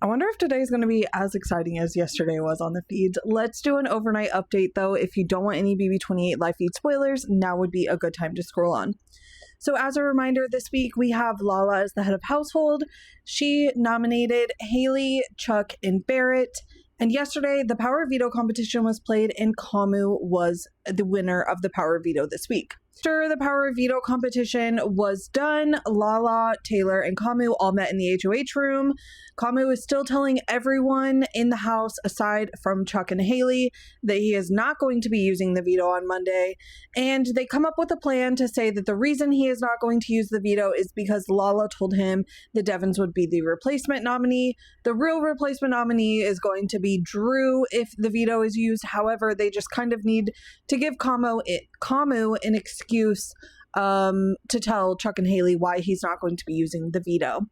I wonder if today's going to be as exciting as yesterday was on the feeds. Let's do an overnight update though. If you don't want any BB28 live feed spoilers, now would be a good time to scroll on. So as a reminder, this week we have Lala as the head of household. She nominated Haley, Chuck, and Barrett. And yesterday, the Power Veto competition was played and Kamu was the winner of the Power Veto this week. After the Power Veto competition was done, Lala, Taylor, and Kamu all met in the HOH room. Kamu is still telling everyone in the house, aside from Chuck and Haley, that he is not going to be using the veto on Monday. And they come up with a plan to say that the reason he is not going to use the veto is because Lala told him that Devins would be the replacement nominee. The real replacement nominee is going to be Drew if the veto is used. However, they just kind of need to give Kamu an excuse to tell Chuck and Haley why he's not going to be using the veto,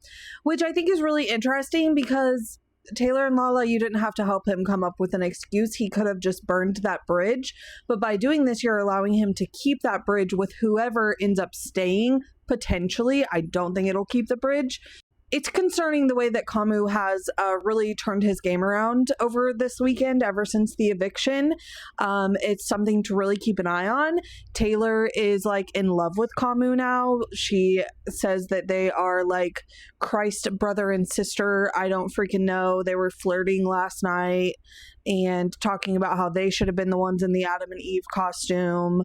which I think is really interesting because Taylor and Lala, you didn't have to help him come up with an excuse. He could have just burned that bridge. But by doing this, you're allowing him to keep that bridge with whoever ends up staying, potentially. I don't think it'll keep the bridge. It's concerning the way that Kamu has really turned his game around over this weekend ever since the eviction. It's something to really keep an eye on. Taylor is like in love with Kamu now. She says that they are like Christ brother and sister. I don't freaking know. They were flirting last night and talking about how they should have been the ones in the Adam and Eve costume.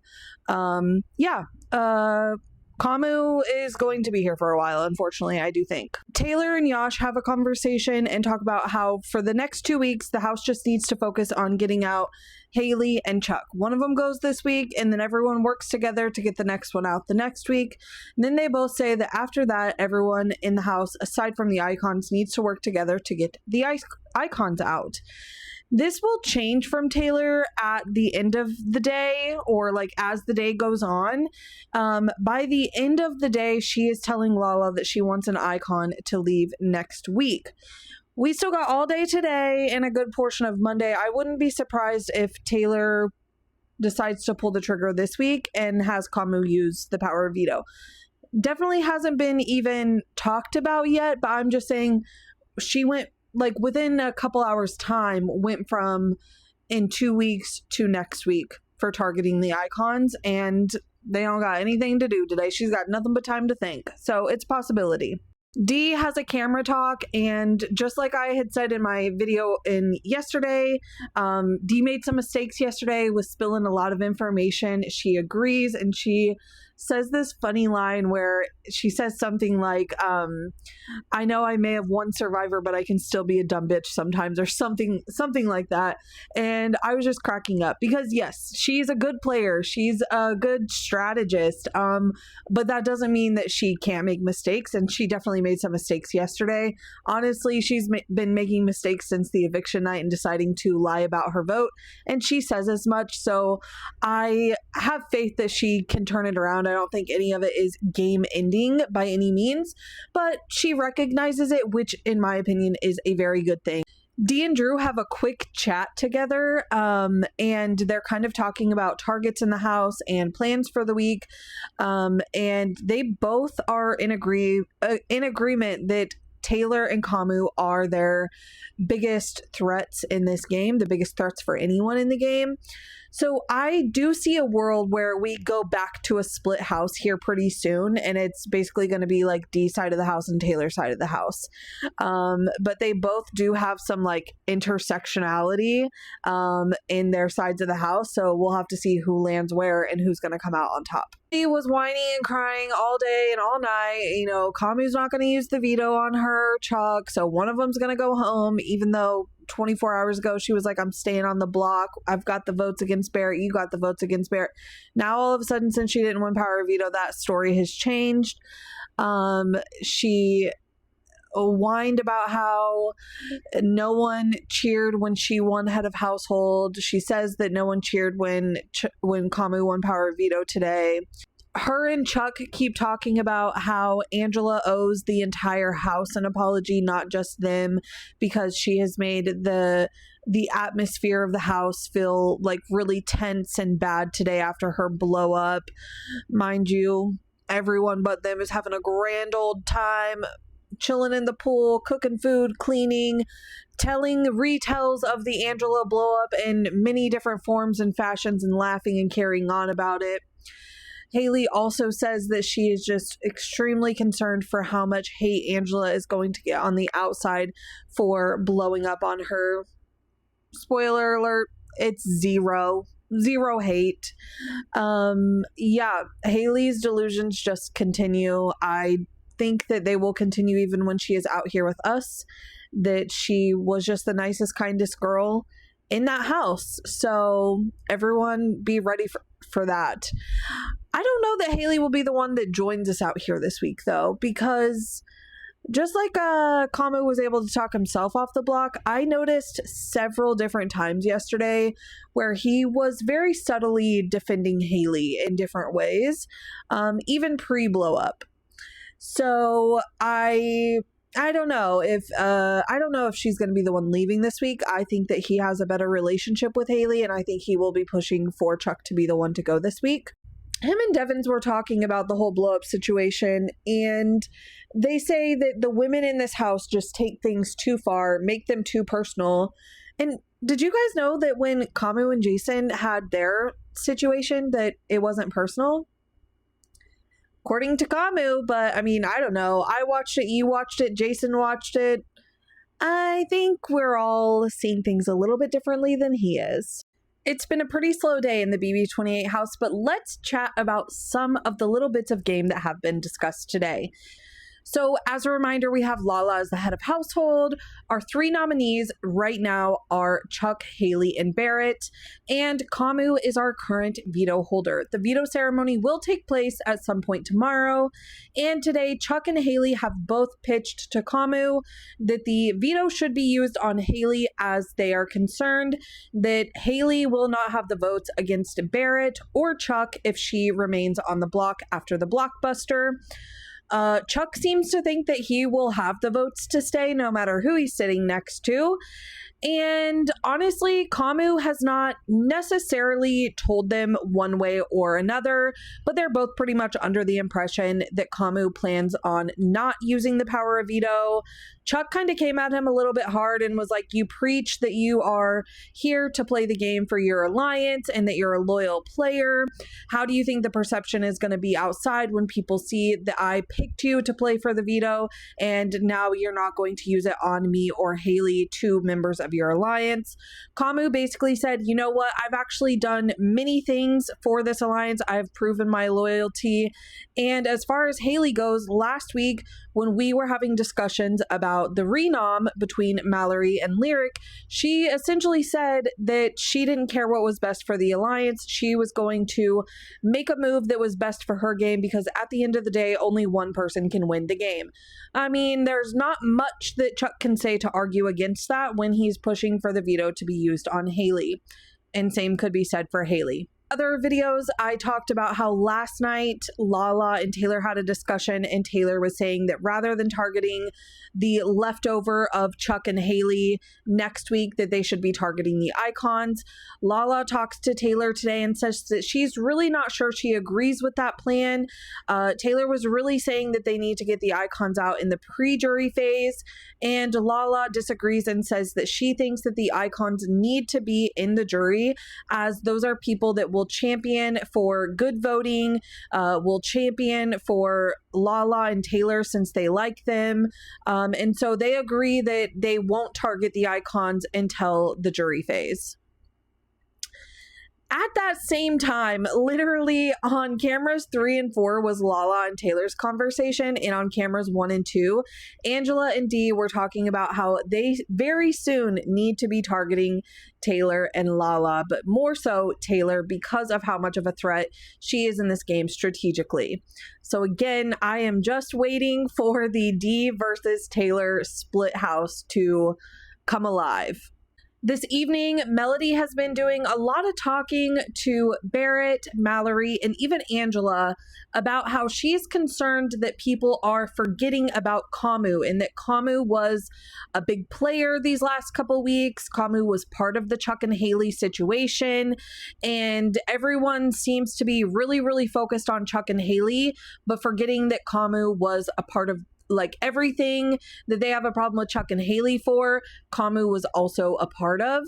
Kamu is going to be here for a while, unfortunately, I do think. Taylor and Yash have a conversation and talk about how for the next 2 weeks, the house just needs to focus on getting out Haley and Chuck. One of them goes this week, and then everyone works together to get the next one out the next week. And then they both say that after that, everyone in the house, aside from the icons, needs to work together to get the icons out. This will change from Taylor at the end of the day or like as the day goes on. By the end of the day, she is telling Lala that she wants an icon to leave next week. We still got all day today and a good portion of Monday. I wouldn't be surprised if Taylor decides to pull the trigger this week and has Kamu use the power of veto. Definitely hasn't been even talked about yet, but I'm just saying she went like within a couple hours time went from in 2 weeks to next week for targeting the icons, and they don't got anything to do today. She's got nothing but time to think. So it's a possibility. D has a camera talk, and just like I had said in my video yesterday, D made some mistakes yesterday with spilling a lot of information. She agrees, and she says this funny line where she says something like, I know I may have won Survivor, but I can still be a dumb bitch sometimes, or something like that. And I was just cracking up because yes, she's a good player. She's a good strategist. But that doesn't mean that she can't make mistakes. And she definitely made some mistakes yesterday. Honestly, she's been making mistakes since the eviction night and deciding to lie about her vote. And she says as much. So I have faith that she can turn it around. I don't think any of it is game ending by any means, but she recognizes it, which in my opinion is a very good thing. Dee and Drew have a quick chat together, and they're kind of talking about targets in the house and plans for the week, and they both are in agreement that Taylor and Kamu are their biggest threats in this game, the biggest threats for anyone in the game. So I do see a world where we go back to a split house here pretty soon, and it's basically going to be like D side of the house and Taylor side of the house. But they both do have some like intersectionality in their sides of the house, so we'll have to see who lands where and who's going to come out on top. He was whining and crying all day and all night. You know, Kamu's not going to use the veto on her, Chuck, so one of them's going to go home, even though 24 hours ago she was like, I'm staying on the block. I've got the votes against Barrett. You got the votes against Barrett. Now all of a sudden, since she didn't win power veto, that story has changed. She whined about how no one cheered when she won head of household. She says that no one cheered when Kamu won power veto today. Her and Chuck keep talking about how Angela owes the entire house an apology, not just them, because she has made the atmosphere of the house feel like really tense and bad today after her blow up. Mind you, everyone but them is having a grand old time. chilling in the pool, cooking food, cleaning, telling retells of the Angela blow up in many different forms and fashions and laughing and carrying on about it. Haley also says that she is just extremely concerned for how much hate Angela is going to get on the outside for blowing up on her. Spoiler alert, it's zero hate. Yeah, Haley's delusions just continue. I think that they will continue even when she is out here with us, that she was just the nicest, kindest girl in that house. So everyone be ready for that. I don't know that Haley will be the one that joins us out here this week, though, because just like Kamu was able to talk himself off the block, I noticed several different times yesterday where he was very subtly defending Haley in different ways, even pre-blow up. So I don't know if she's going to be the one leaving this week. I think that he has a better relationship with Haley, and I think he will be pushing for Chuck to be the one to go this week. Him and Devins were talking about the whole blow up situation, and they say that the women in this house just take things too far, make them too personal. And did you guys know that when Kamu and Jason had their situation that it wasn't personal? According to Kamu, but I mean, I don't know. I watched it, you watched it, Jason watched it. I think we're all seeing things a little bit differently than he is. It's been a pretty slow day in the BB28 house, but let's chat about some of the little bits of game that have been discussed today. So as a reminder, we have Lala as the head of household. Our 3 nominees right now are Chuck, Haley, and Barrett, and Kamu is our current veto holder. The veto ceremony will take place at some point tomorrow, and today Chuck and Haley have both pitched to Kamu that the veto should be used on Haley as they are concerned that Haley will not have the votes against Barrett or Chuck if she remains on the block after the blockbuster. Chuck seems to think that he will have the votes to stay no matter who he's sitting next to. And honestly, Kamu has not necessarily told them one way or another, but they're both pretty much under the impression that Kamu plans on not using the power of veto. Chuck kind of came at him a little bit hard and was like, you preach that you are here to play the game for your alliance and that you're a loyal player. How do you think the perception is going to be outside when people see that I picked you to play for the veto and now you're not going to use it on me or Haley, 2 members of your alliance? Kamu basically said, you know what, I've actually done many things for this alliance. I've proven my loyalty. And as far as Haley goes, last week when we were having discussions about the renom between Mallory and Lyric, she essentially said that she didn't care what was best for the alliance. She was going to make a move that was best for her game because at the end of the day, only one person can win the game. I mean, there's not much that Chuck can say to argue against that when he's pushing for the veto to be used on Haley. And same could be said for Haley. Other videos, I talked about how last night Lala and Taylor had a discussion, and Taylor was saying that rather than targeting the leftover of Chuck and Haley next week, that they should be targeting the icons. Lala talks to Taylor today and says that she's really not sure she agrees with that plan. Taylor was really saying that they need to get the icons out in the pre-jury phase, and Lala disagrees and says that she thinks that the icons need to be in the jury, as those are people that will champion for good voting, will champion for Lala and Taylor since they like them. And so they agree that they won't target the icons until the jury phase. At that same time, literally on cameras 3 and 4 was Lala and Taylor's conversation, and on cameras 1 and 2, Angela and Dee were talking about how they very soon need to be targeting Taylor and Lala, but more so Taylor because of how much of a threat she is in this game strategically. So again, I am just waiting for the Dee versus Taylor split house to come alive. This evening, Melody has been doing a lot of talking to Barrett, Mallory, and even Angela about how she's concerned that people are forgetting about Kamu and that Kamu was a big player these last couple weeks. Kamu was part of the Chuck and Haley situation, and everyone seems to be really, really focused on Chuck and Haley, but forgetting that Kamu was a part of like everything that they have a problem with Chuck and Haley for, Kamu was also a part of.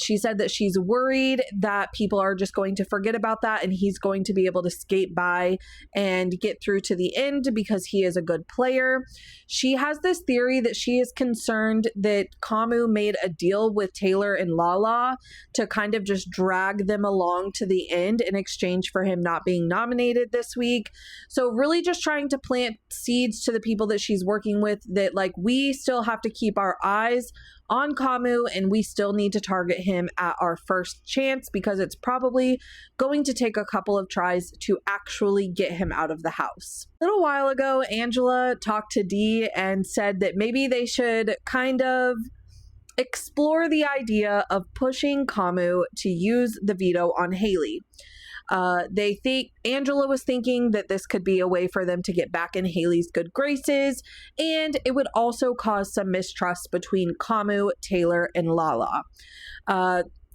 She said that she's worried that people are just going to forget about that and he's going to be able to skate by and get through to the end because he is a good player. She has this theory that she is concerned that Kamu made a deal with Taylor and Lala to kind of just drag them along to the end in exchange for him not being nominated this week. So really just trying to plant seeds to the people that she's working with that like we still have to keep our eyes on Kamu and we still need to target him at our first chance because it's probably going to take a couple of tries to actually get him out of the house. A little while ago, Angela talked to Dee and said that maybe they should kind of explore the idea of pushing Kamu to use the veto on Haley. They think Angela was thinking that this could be a way for them to get back in Haley's good graces, and it would also cause some mistrust between Kamu, Taylor, and Lala.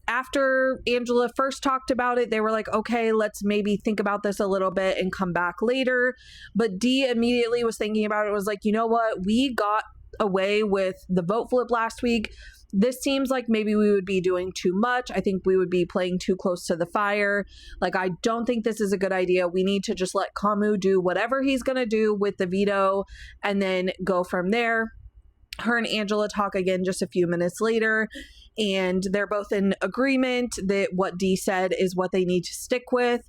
After Angela first talked about it, they were like, okay, let's maybe think about this a little bit and come back later. But Dee immediately was thinking about it, was like, you know what? We got away with the vote flip last week. This seems like maybe we would be doing too much. I think we would be playing too close to the fire. Like, I don't think this is a good idea. We need to just let Kamu do whatever he's going to do with the veto and then go from there. Her and Angela talk again just a few minutes later, and they're both in agreement that what Dee said is what they need to stick with.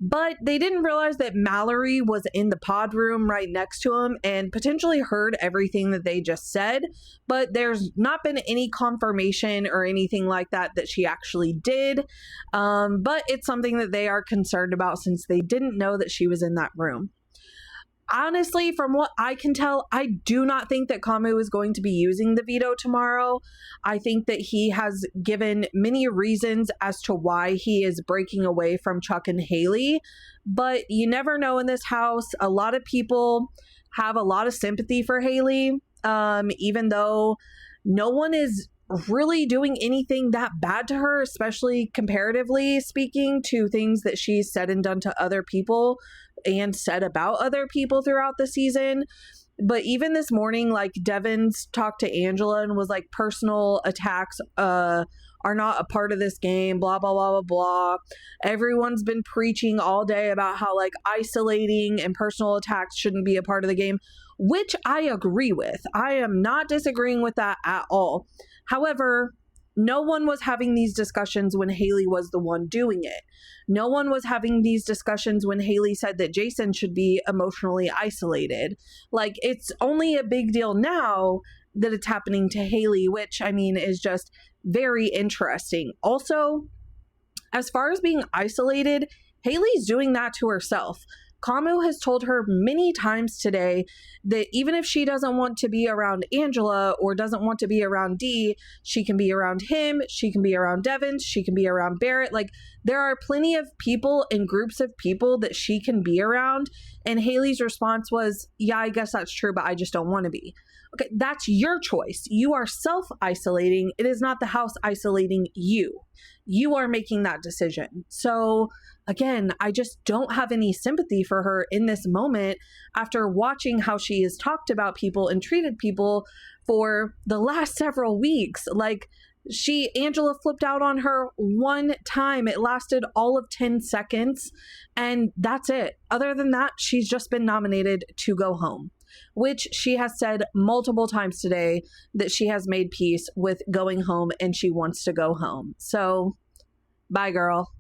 But they didn't realize that Mallory was in the pod room right next to him and potentially heard everything that they just said. But there's not been any confirmation or anything like that that she actually did. But it's something that they are concerned about since they didn't know that she was in that room. Honestly, from what I can tell, I do not think that Kamu is going to be using the veto tomorrow. I think that he has given many reasons as to why he is breaking away from Chuck and Haley, but you never know in this house. A lot of people have a lot of sympathy for Haley, even though no one is really doing anything that bad to her, especially comparatively speaking to things that she's said and done to other people and said about other people throughout the season. But even this morning, like, Devon's talked to Angela and was like, personal attacks are not a part of this game, blah, blah, blah, blah, blah. Everyone's been preaching all day about how like isolating and personal attacks shouldn't be a part of the game, which I agree with. I am not disagreeing with that at all. However, no one was having these discussions when Haley was the one doing it. No one was having these discussions when Haley said that Jason should be emotionally isolated. Like, it's only a big deal now that it's happening to Haley, which, I mean, is just very interesting. Also, as far as being isolated, Haley's doing that to herself. Kamu has told her many times today that even if she doesn't want to be around Angela or doesn't want to be around Dee, she can be around him, she can be around Devon, she can be around Barrett. Like, there are plenty of people and groups of people that she can be around. And Haley's response was, yeah, I guess that's true, but I just don't want to be. Okay, that's your choice. You are self-isolating. It is not the house isolating you. You are making that decision. So again, I just don't have any sympathy for her in this moment after watching how she has talked about people and treated people for the last several weeks. Like, Angela flipped out on her one time. It lasted all of 10 seconds, and that's it. Other than that, she's just been nominated to go home, which she has said multiple times today that she has made peace with going home and she wants to go home. So, bye, girl.